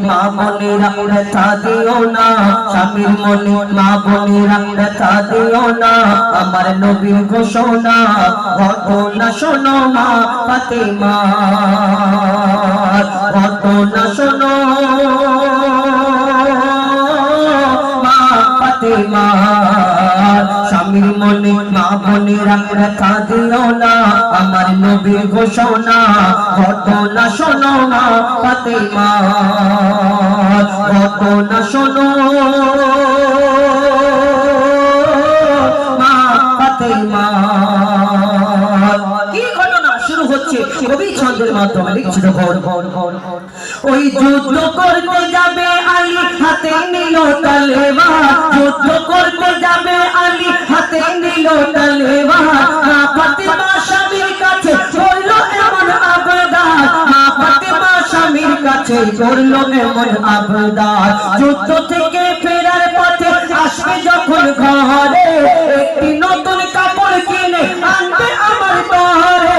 মা বোনেরা ব্যথা দিও না, স্বামীর মনে মা বোনেরা ব্যথা দিও না, আমার নবীর ঘোষণা ঘটনা শোনো মা ফাতেমা, ঘটনা শোনো মা ফাতেমা, স্বামীর মনে মা বোনেরা ব্যথা দিও না, আমার নবীর ঘোষণা ঘটনা শোনো মা ফাতেমা, ঘটনা শোনো মা ফাতেমা। কি ঘটনা শুরু হচ্ছে কবি ছন্দের মাধ্যমে লিখছিল, ওই যুদ্ধ করতে যাবে আলী হাতে নিল তলোয়ার, যুদ্ধ করতে যাবে আলী হাতে নিল তলোয়ার, মা ফাতেমা স্বামীর কাছে করলো এমন আবদার, মা ফাতেমা স্বামীর কাছে করলো এমন আবদার, যুদ্ধ থেকে ফেরার পথে আসবে যখন ঘরে, একটি নতুন কাপড় কিনে আনবে আমার তরে,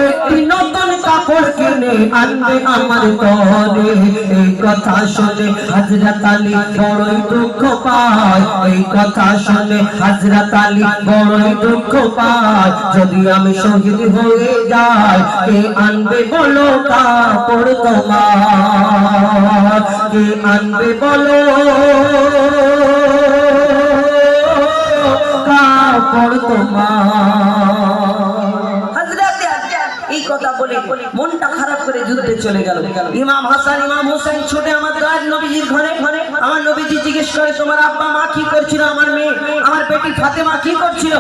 একটি নতুন কাপড় কিনে আনবে আমার তরে। এই কথা শুনে হযরত আলী বড়ই দুঃখ পায়, এই কথা শুনে হযরত আলী বড়ই দুঃখ পায়, যদি আমি শহীদ হয়ে যাই কে আনবে বলো কাপড় তোমার, কে আনবে বলো কাপড় তোমার। এই কথা বলে মনটা খারাপ করে যুদ্ধে চলে গেল। ইমাম হাসান ইমাম হোসেন ছুটে আমার দয়ার নবীজির ঘরে, আমার নবীজি জিজ্ঞেস করে তোমার আব্বা মা কি করছিল, আমার মেয়ে আমার বেটি ফাতেমা কি করছিল,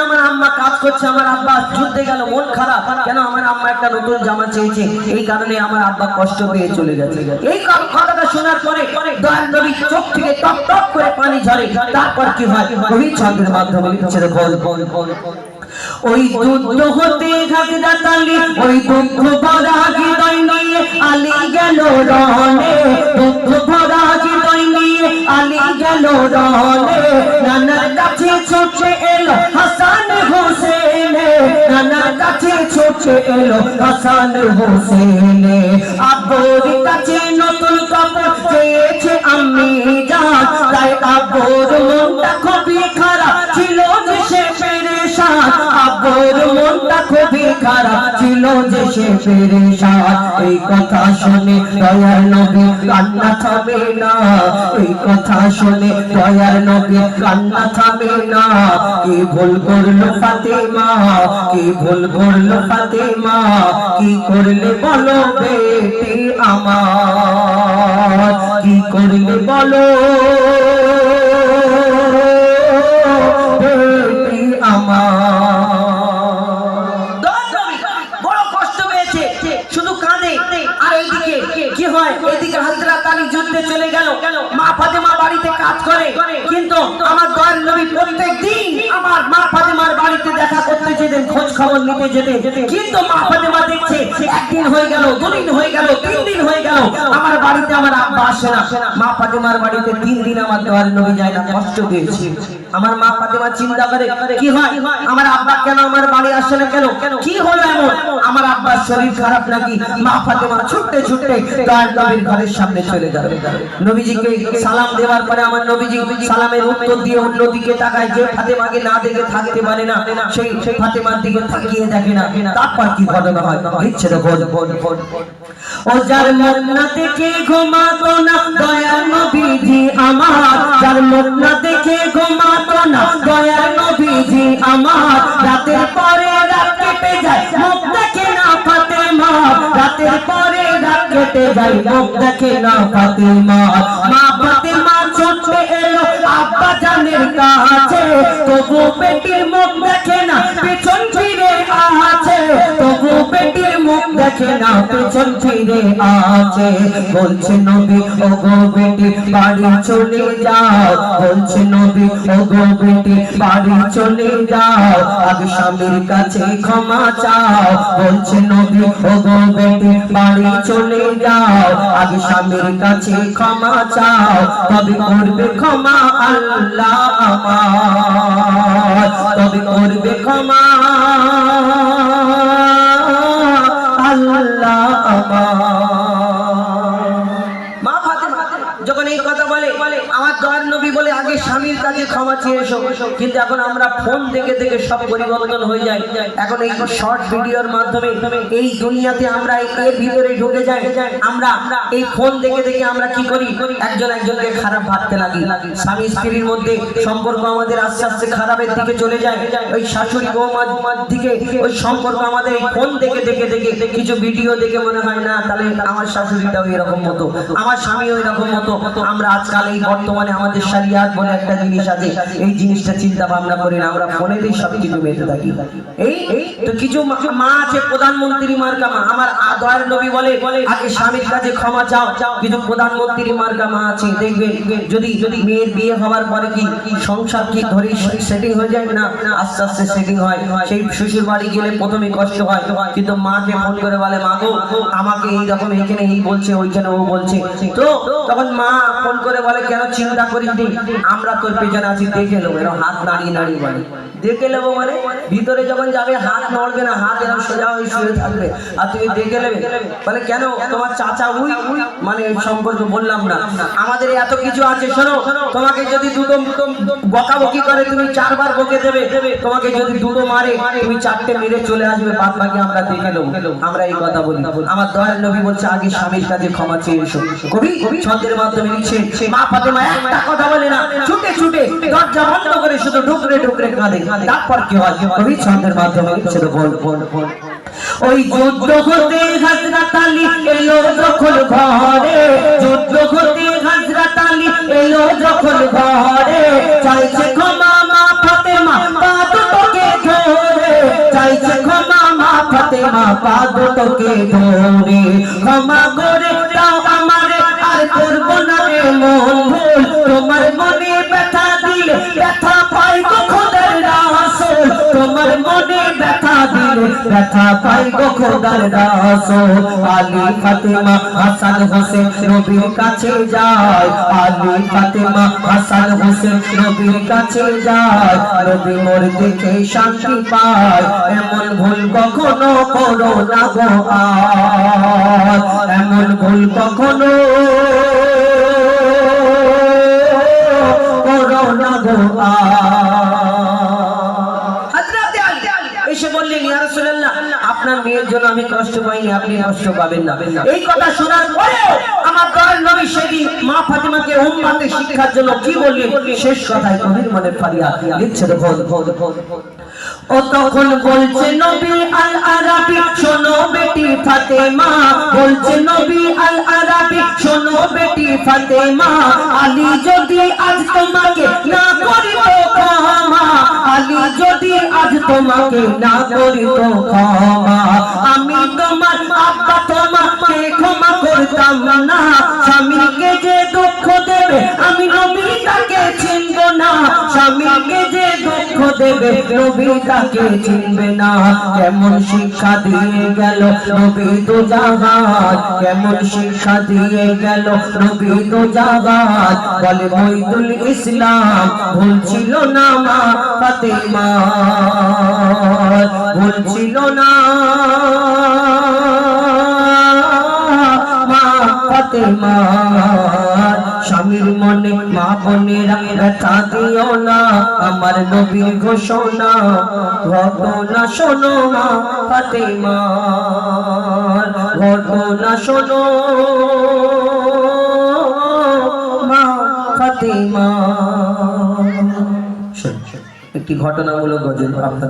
আমার আম্মা কাজ করছে, আমার আব্বা যুদ্ধে গেল, মন খারাপ কেন, আমার আম্মা একটা নতুন জামা চেয়েছে, এই কারণে আমার আব্বা কষ্ট পেয়ে চলে গেছে। এই কথাটা শোনার পরে দয়ার নবী চোখ থেকে টপ টপ করে পানি ঝরে। তারপর কি হয় কবি ছন্দের মাধ্যমে লিখছে, ওই যুদ্ধ হতে হযরত আলী ওই দুঃখ ভরা হৃদয় নিয়ে আলী গেল রণে, দুঃখ ভরা হৃদয় নিয়ে আলী গেল রণে, নানার কাছে ছুটে এলো হাসান হোসেন, নানার কাছে ছুটে এলো হাসান হোসেন, আব্বুর কাছে নতুন কাপড় চেয়েছে আম্মি জান, তাই আব্বুর মনটা খুবই খারাপ ছিল যে সে পেরেশান, আব্বুর মনটা খুবই খারাপ ছিল যে সে পেরেশান। এই কথা শুনে দয়ার নবী কান্না থামে না, এই কথা শুনে দয়ার নবী কান্না থামে না, কি ভুল করলো ফাতেমা, কি ভুল করলো ফাতেমা, কি করলে বলো বেটি আমার, কি করলে বলো বেটি আমার। বড় কষ্ট পেয়েছে, শুধু কাঁদে, আর এইদিকে কি হয়, এইদিকে হযরত আলী যুদ্ধে চলে গেল, মা ফাতেমা বাড়িতে কাজ করে, কিন্তু আমার দয়ার নবী প্রত্যেকদিন আমার মা ফাতেমার বাড়িতে দেখা করতে যেতেন, খোঁজ খবর নিতে যেতেন, কিন্তু মা ফাতেমা দেখছে একদিন হয়ে গেল, দুদিন হয়ে গেল, 3 দিন হয়ে গেল, আমার বাড়িতে আমার আব্বা আসে না, মা ফাতেমার বাড়িতে 3 দিন আমার দয়ার নবী যায় না, কষ্ট পেয়েছে। আমার মা ফাতেমা চিন্তা করে কি হয়, আমার আব্বা কেন আমার বাড়ি আসে না, কেন কি হলো এমন, আমার আব্বার শরীর খারাপ নাকি, মা ফাতেমা ছুটতে ছুটতে দয়ার নবীর ঘরের সামনে চলে গেল, নবীজিকে সালাম দেওয়ার পরে আমার নবীজি সালামের উত্তর দিয়ে অন্যদিকে তাকায়, যে ফাতেমাকে না দেখে থাকতে পারে না সেই ফাতেমার দিকে তাকিয়ে দেখে না। তারপর কি ঘটনা হয় লিখছে, ও যার মুখ না দেখে ঘুমাতো না দয়ার নবীজি আমার, যার মুখ না দেখে ঘুমাতো না দয়ার নবীজি আমার, রাতের পরে রাত কেটে যায় মুখ দেখে না ফাতেমা, রাতের পরে রাত কেটে যায় মুখ দেখে না ফাতেমা, মা ফাতেমা ছুটে এলো আব্বা জানের কাছে, তবু বেটির মুখ দেখে না পেছন ফিরে আছে, তবু বেটির মুখ দেখে না পেছন ফিরে আছে, বলছে নবী ও গো বেটি বাড়ি চলে যাও, বলছে নবী ও গো বেটি বাড়ি চলে যাও, আগে স্বামীর কাছে ক্ষমা চাও, বলছে নবী ও গো বেটি বাড়ি চলে যাও, আগে স্বামীর কাছে ক্ষমা চাও, তবে করবে ক্ষমা আল্লাহ আমার, তবে করবে ক্ষমা আল্লাহ আমার। মা ফাতেমা যখন এই কথা বলে আমার দয়ার নবী বলে আগে স্বামীর কাছে ক্ষমা চেয়ে এসো, কিন্তু এখন আমরা ফোন দেখে দেখে সব পরিবর্তন হয়ে যায়। এখন এই শর্ট ভিডিওর মাধ্যমে এই দুনিয়াতে আমরা এর ভিতরে ঢুকে যাই। আমরা এই ফোন দেখে দেখে আমরা কি করি, একজন একজনকে খারাপ ভাবতে লাগি। স্বামী স্ত্রীর মধ্যে সম্পর্ক আমাদের আস্তে আস্তে খারাপের দিকে চলে যায়। ওই শাশুড়ি বৌমার দিকে ওই সম্পর্ক আমাদের এই ফোন দেখে দেখে দেখে কিছু ভিডিও দেখে মনে হয় না তাহলে আমার শাশুড়িটাও এরকম মতো, আমার স্বামীও এরকম মতো। আমরা আজকাল এই বর্তমানে আমাদের শরিয়াত বলে একটা জিনিস আছে, এই জিনিসটা চিন্তা ভাবনা করি না, আমরা ফোনেতেই সব কিছু মেতে থাকি। এই তো কিছু মা আছে প্রধানমন্ত্রী মার্কা মা। আমার দয়ার নবী বলে আগে স্বামীর কাছে ক্ষমা চাও। কিছু প্রধানমন্ত্রী মার্কা মা আছে, দেখবে যদি মেয়ের বিয়ে হওয়ার পরে কি সংসার কি ধরে সেটিং হয়ে যায় না, আস্তে আস্তে সেটিং হয়। সেই শ্বশুর বাড়ি গেলে প্রথমে কষ্ট হয়, কিন্তু মাকে ফোন করে বলে মা গো আমাকে এইরকম এইখানে এই বলছে ওইখানে ও বলছে, তো তখন মা ফোন করে বলে কেন চিন্তা করিস নি, আমরা তোর পেছনে আছি, দেখে নেবো। এরকম হাত নাড়িয়ে নাড়িয়ে বলে দেখে নেবো, মানে ভিতরে যখন যাবে হাত নড়বে না, হাত এরকম সোজা হয়ে শুয়ে থাকবে আর তুমি দেখে নেবে। বলে কেন তোমার চাচা উই মানে সম্পর্কে বললাম না, আমাদের এত কিছু আছে। শোনো, তোমাকে যদি দুটো বকাবকি করে তুমি 4 বার বকে দেবে, তোমাকে যদি দুটো মারে তুমি 4টে মেরে চলে আসবে, বাদ বাকি আমরা দেখে নেবো। আমরা এই কথা বলি। আমার দয়ার নবী বলছে আগে স্বামীর কাছে ক্ষমা চেয়ে এসো। কবি ছন্দের মাধ্যমে লিখছে মা ফাতেমা একটা কথা বলে না, ছুটে ছুটে দরজা বন্ধ করে শুধু ঢুকরে ঢুকরে কাঁদে। তারপর কি হয় কবি ছন্দের মাধ্যমে লিখছে বল বল বল। ওই যুদ্ধ হতে হযরত আলী এলো যখন ঘরে, যুদ্ধ হতে হযরত আলী এলো যখন ঘরে, চাইছে ক্ষমা মা ফাতেমা পা দুটোকে ধরে, চাইছে ক্ষমা মা ফাতেমা পা দুটোকে ধরে, ক্ষমা করে দাও আমারে আর করব না রে মন ভুল, তোমার মনে ব্যথা দিলে ব্যথা পাই গো খোদার রাসূল, তোমার মনে ব্যথা দিলে ব্যথা পাই গো খোদার রাসূল। আলী ফাতেমা হাসান হোসেন নবীর কাছে যায়, আলী ফাতেমা হাসান হোসেন নবীর কাছে যায়, নবী মোর দেখে শান্তি পায়, এমন ভুল কখনো করো না গো আর, এমন ভুল কখনো করো না গো এসে বললেন ইয়া রাসূলুল্লাহ আপনার মেয়ের জন্য আমি কষ্ট পাইনি, আপনি কষ্ট পাবেন না। এই কথা শোনার পরে আমার দয়ার নবী সেদিন মা ফাতেমাকে উম্মতে শিক্ষার জন্য কি বললেন, শেষ কথায় কবির মনে ফারিয়া লিখছে দেখুন। ও তখন বলছে নবী আল আরাবি শোনো বেটি ফাতেমা, বলছে নবী আল আরাবি শোনো বেটি ফাতেমা, আলী যদি আজ তোমাকে না করিত ক্ষমা, আলী যদি আজ তোমাকে না করিত ক্ষমা, আমি তোমার আব্বা তোমাকে ক্ষমা করতাম না, স্বামীকে যে দুঃখ দেবে আমি নবী তাকে চিনব না, স্বামীকে যে দুঃখ দেবে নবী তাকে চিনবে না। কেমন শিক্ষা দিয়ে গেল নবী তো জাহাজ, কেমন শিক্ষা দিয়ে গেল নবী তো জাহাজ, বলে মঈদুল ইসলাম ভুল ছিল না মা ফাতেমা, ভুল ছিল না মা ফাতেমা, স্বামীর মনে মা বোনেরা ব্যথা দিও না, আমার নবীর ঘোষণা ঘটনা শোনো মা ফাতেমা, ঘটনা শোনো মা ফাতেমা। একটি ঘটনামূলক গজল আপনাদের